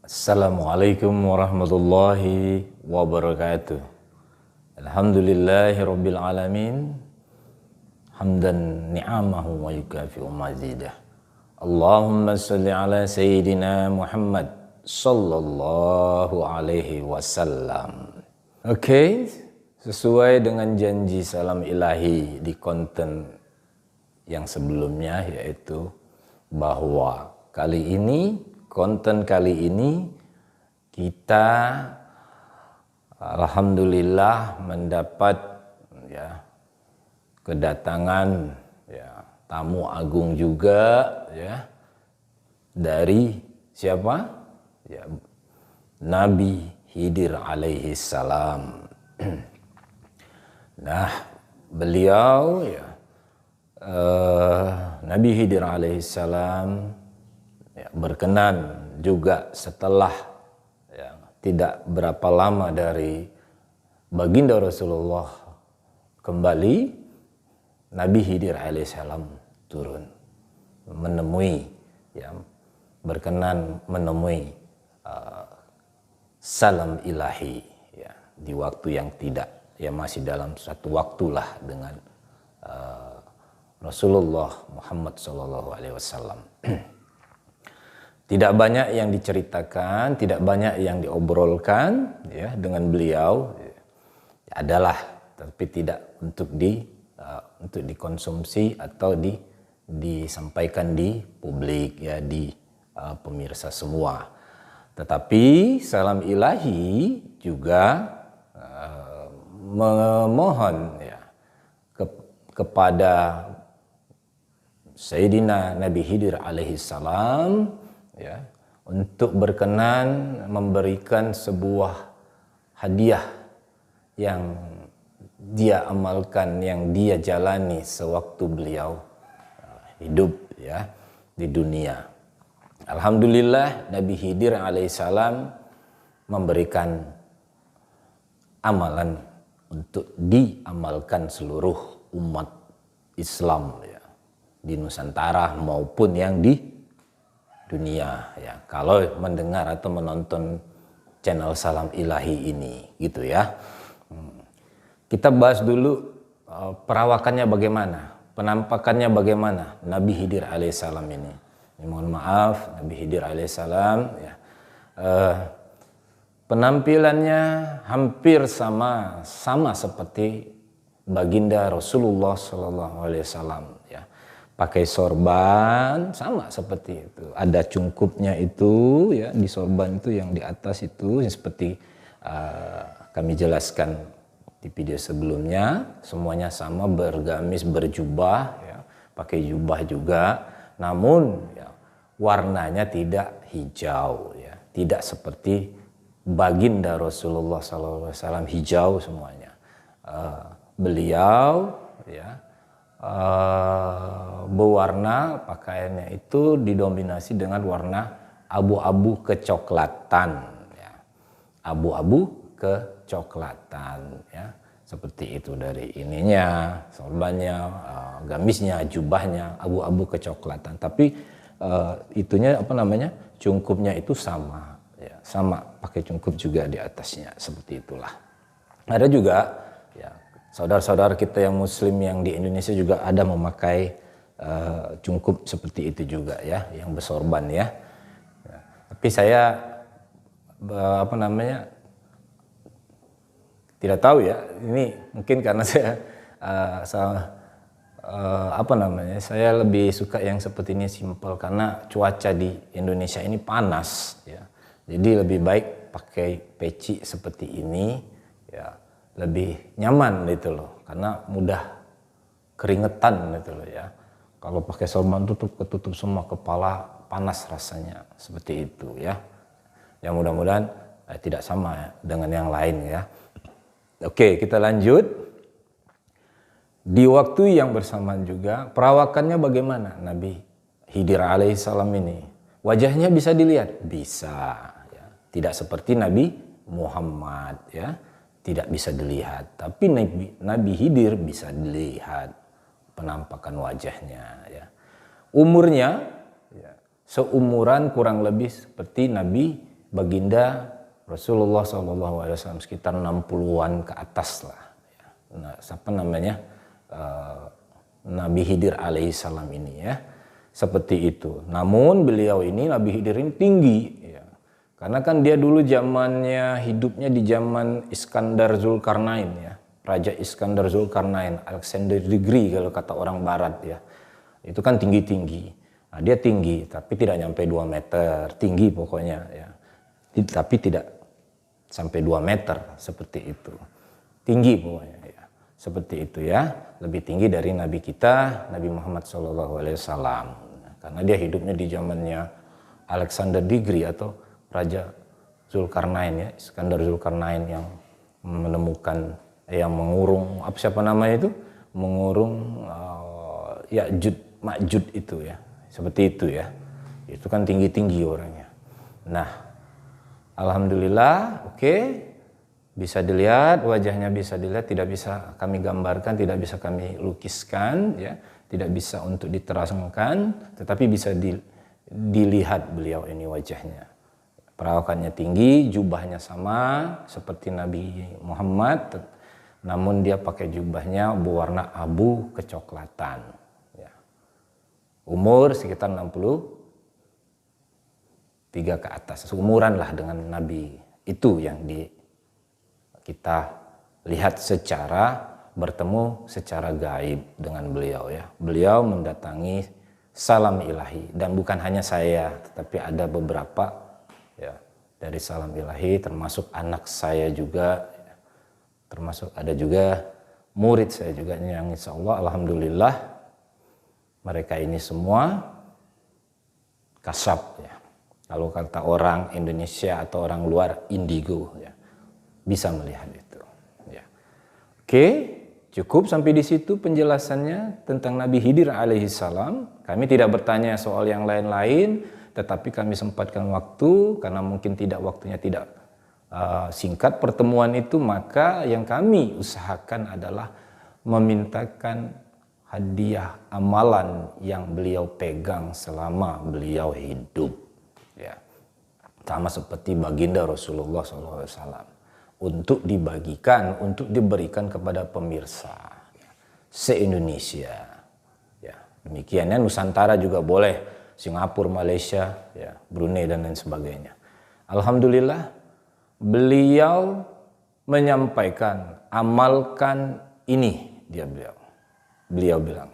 Assalamualaikum warahmatullahi wabarakatuh. Alhamdulillahi rabbil alamin. Hamdan ni'amahu wa yukafi'u mazidah. Allahumma salli ala Sayyidina Muhammad sallallahu alaihi wasallam. Oke, sesuai dengan janji salam ilahi di konten yang sebelumnya, yaitu bahwa konten kali ini kita alhamdulillah mendapat kedatangan tamu agung juga dari siapa? Nabi Khidir alaihi salam. Nah, beliau Nabi Khidir alaihi salam berkenan juga setelah tidak berapa lama dari baginda Rasulullah kembali, Nabi Khidir alaihissalam turun menemui, berkenan menemui salam ilahi di waktu yang tidak, masih dalam satu waktulah dengan Rasulullah Muhammad SAW. Tidak banyak yang diceritakan, tidak banyak yang diobrolkan dengan beliau, adalah tapi tidak untuk dikonsumsi atau disampaikan di publik di pemirsa semua. Tetapi salam ilahi juga memohon kepada Sayyidina Nabi Khidir alaihi salam untuk berkenan memberikan sebuah hadiah yang dia amalkan, yang dia jalani sewaktu beliau hidup di dunia. Alhamdulillah Nabi Khidir alaihissalam memberikan amalan untuk diamalkan seluruh umat Islam di Nusantara maupun yang di dunia kalau mendengar atau menonton channel Salam Ilahi ini gitu ya. Kita bahas dulu perawakannya bagaimana, penampakannya bagaimana Nabi Khidir alaihissalam ini. Mohon maaf, Nabi Khidir alaihissalam penampilannya hampir sama seperti baginda Rasulullah SAW. Pakai sorban sama seperti itu. Ada cungkupnya itu di sorban itu yang di atas itu yang seperti kami jelaskan di video sebelumnya, semuanya sama, bergamis, berjubah, pakai jubah juga. Namun warnanya tidak hijau, tidak seperti baginda Rasulullah SAW hijau semuanya. Beliau berwarna, pakaiannya itu didominasi dengan warna abu-abu kecoklatan, abu-abu kecoklatan, seperti itu dari ininya, sorbannya, gamisnya, jubahnya, abu-abu kecoklatan. Tapi itunya cungkupnya itu sama, sama pakai cungkup juga di atasnya, seperti itulah. Ada juga saudara-saudara kita yang muslim yang di Indonesia juga ada memakai cungkup seperti itu juga yang bersorban Tapi saya tidak tahu ini mungkin karena saya lebih suka yang seperti ini, simple, karena cuaca di Indonesia ini panas Jadi lebih baik pakai peci seperti ini lebih nyaman gitu loh, karena mudah keringetan gitu loh Kalau pakai sorban ketutup semua kepala, panas rasanya, seperti itu Yang mudah-mudahan tidak sama dengan yang lain Oke, kita lanjut. Di waktu yang bersamaan juga perawakannya bagaimana Nabi Khidir alaihissalam ini? Wajahnya bisa dilihat? Bisa Tidak seperti Nabi Muhammad tidak bisa dilihat, tapi Nabi Khidir bisa dilihat penampakan wajahnya Umurnya seumuran kurang lebih seperti Nabi baginda Rasulullah SAW sekitar 60-an ke atas lah. Nah, siapa namanya? Nabi Khidir alaihissalam ini ya. Seperti itu. Namun beliau ini, Nabi Khidir ini tinggi ya. Karena kan dia dulu zamannya hidupnya di zaman Iskandar Zulkarnain ya. Raja Iskandar Zulkarnain, Alexander the Great kalau kata orang barat ya. Itu kan tinggi-tinggi. Nah, dia tinggi tapi tidak nyampe 2 meter, tinggi pokoknya ya. Tapi tidak sampai 2 meter seperti itu. Tinggi pokoknya ya. Seperti itu ya. Lebih tinggi dari Nabi kita, Nabi Muhammad SAW. Karena dia hidupnya di zamannya Alexander the Great atau Raja Zulkarnain ya. Iskandar Zulkarnain yang menemukan, yang mengurung, siapa namanya itu? Mengurung Ya'juj Ma'juj itu ya. Seperti itu ya. Itu kan tinggi-tinggi orangnya. Nah, alhamdulillah, oke. Bisa dilihat, wajahnya bisa dilihat, tidak bisa kami gambarkan, tidak bisa kami lukiskan, ya, tidak bisa untuk diterangkan, tetapi bisa dilihat beliau ini wajahnya. Perawakannya tinggi, jubahnya sama seperti Nabi Muhammad, namun dia pakai jubahnya berwarna abu kecoklatan. Ya. Umur sekitar 63 ke atas, seumuran lah dengan Nabi itu yang kita lihat secara bertemu secara gaib dengan beliau ya. Beliau mendatangi salam ilahi dan bukan hanya saya tetapi ada beberapa ya dari salam ilahi termasuk anak saya juga ya. Termasuk ada juga murid saya juga yang insya Allah alhamdulillah mereka ini semua kasab ya. Kalau kata orang Indonesia atau orang luar indigo ya. Bisa melihat itu. Ya. Oke, cukup sampai di situ penjelasannya tentang Nabi Khidir alaihissalam. Kami tidak bertanya soal yang lain-lain, tetapi kami sempatkan waktu karena mungkin waktunya tidak singkat pertemuan itu, maka yang kami usahakan adalah memintakan hadiah amalan yang beliau pegang selama beliau hidup. Ya. Sama seperti baginda Rasulullah SAW. Untuk dibagikan, untuk diberikan kepada pemirsa se-Indonesia. Ya, demikiannya Nusantara juga boleh, Singapura, Malaysia, ya, Brunei dan lain sebagainya. Alhamdulillah, beliau menyampaikan, amalkan ini, beliau bilang,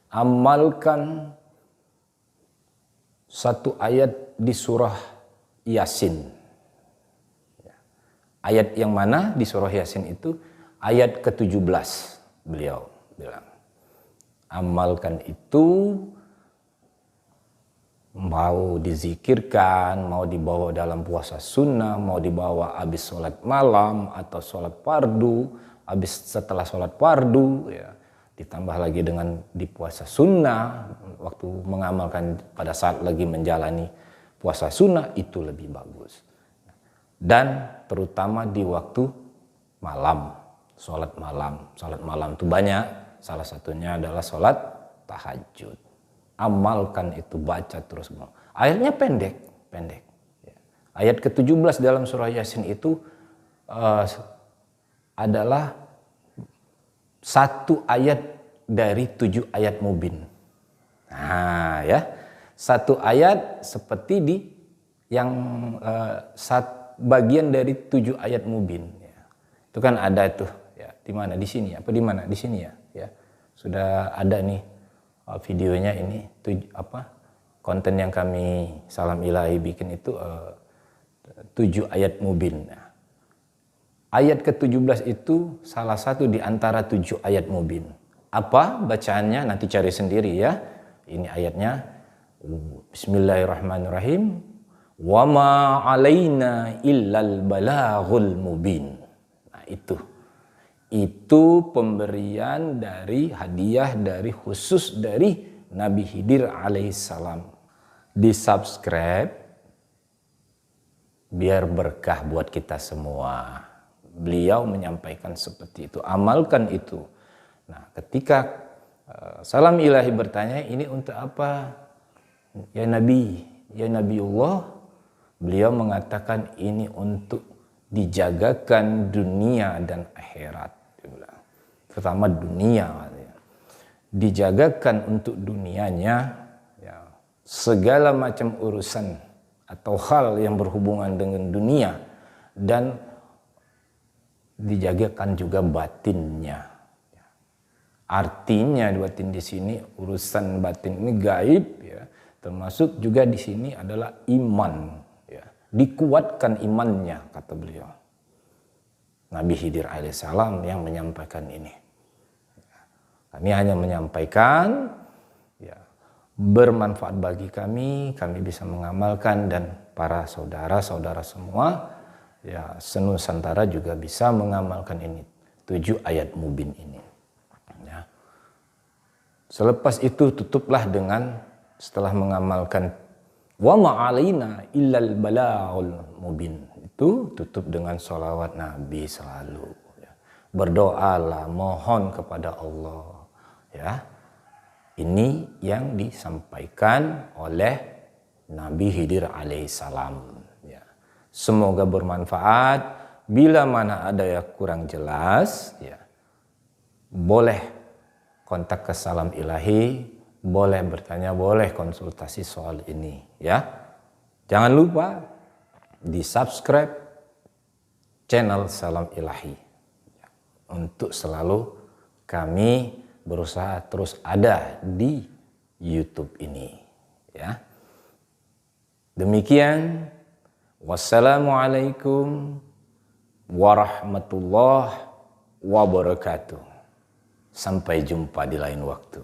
amalkan satu ayat di surah Yasin. Ayat yang mana di surah Yasin itu? Ayat ke-17 beliau bilang. Amalkan itu, mau dizikirkan, mau dibawa dalam puasa sunnah, mau dibawa habis sholat malam atau sholat fardu, habis setelah sholat fardu, ya, ditambah lagi dengan di puasa sunnah, waktu mengamalkan pada saat lagi menjalani puasa sunnah, itu lebih bagus. Dan terutama di waktu malam, sholat malam. Sholat malam itu banyak, salah satunya adalah sholat tahajud. Amalkan itu, baca terus. Ayatnya pendek. Ayat ke-17 dalam surah Yasin itu adalah satu ayat dari 7 ayat mubin. Nah ya, satu ayat seperti di yang bagian dari 7 ayat mubin ya. Itu kan ada tuh ya, di mana, di sini apa di mana, di sini ya, ya sudah ada nih videonya ini konten yang kami Salam Ilahi bikin itu 7 ayat mubin. Nah, ayat ke-17 itu salah satu di antara 7 ayat mubin. Apa bacaannya nanti cari sendiri ya. Ini ayatnya Bismillahirrahmanirrahim. Wa ma 'alaina illal balaghul mubin. Nah, itu pemberian dari hadiah dari khusus dari Nabi Khidir alaihissalam. Di-subscribe biar berkah buat kita semua. Beliau menyampaikan seperti itu, amalkan itu. Nah, ketika Salam Ilahi bertanya, ini untuk apa? Ya Nabi, ya Nabiullah, Beliau mengatakan ini untuk dijagakan dunia dan akhirat. Pertama dunia, dijagakan untuk dunianya, ya, segala macam urusan atau hal yang berhubungan dengan dunia, dan dijagakan juga batinnya. Artinya batin di sini, urusan batin ini gaib, ya, termasuk juga di sini adalah iman. Dikuatkan imannya, kata beliau. Nabi Khidir alaihissalam yang menyampaikan ini. Kami hanya menyampaikan, ya, bermanfaat bagi kami bisa mengamalkan, dan para saudara-saudara semua, ya, senusantara juga bisa mengamalkan ini. 7 ayat mubin ini. Ya. Selepas itu tutuplah dengan, setelah mengamalkan wa ma'alaina illal bala'ul mubin, itu tutup dengan sholawat Nabi selalu, ya. Berdoalah, mohon kepada Allah, ya. Ini yang disampaikan oleh Nabi Khidir alaihissalam, ya. Semoga bermanfaat. Bila mana ada yang kurang jelas, ya, boleh kontak ke Salam Ilahi, boleh bertanya, boleh konsultasi soal ini, ya. Jangan lupa di subscribe channel Salam Ilahi, ya, untuk selalu kami berusaha terus ada di YouTube ini, ya. Demikian, wassalamualaikum warahmatullahi wabarakatuh. Sampai jumpa di lain waktu.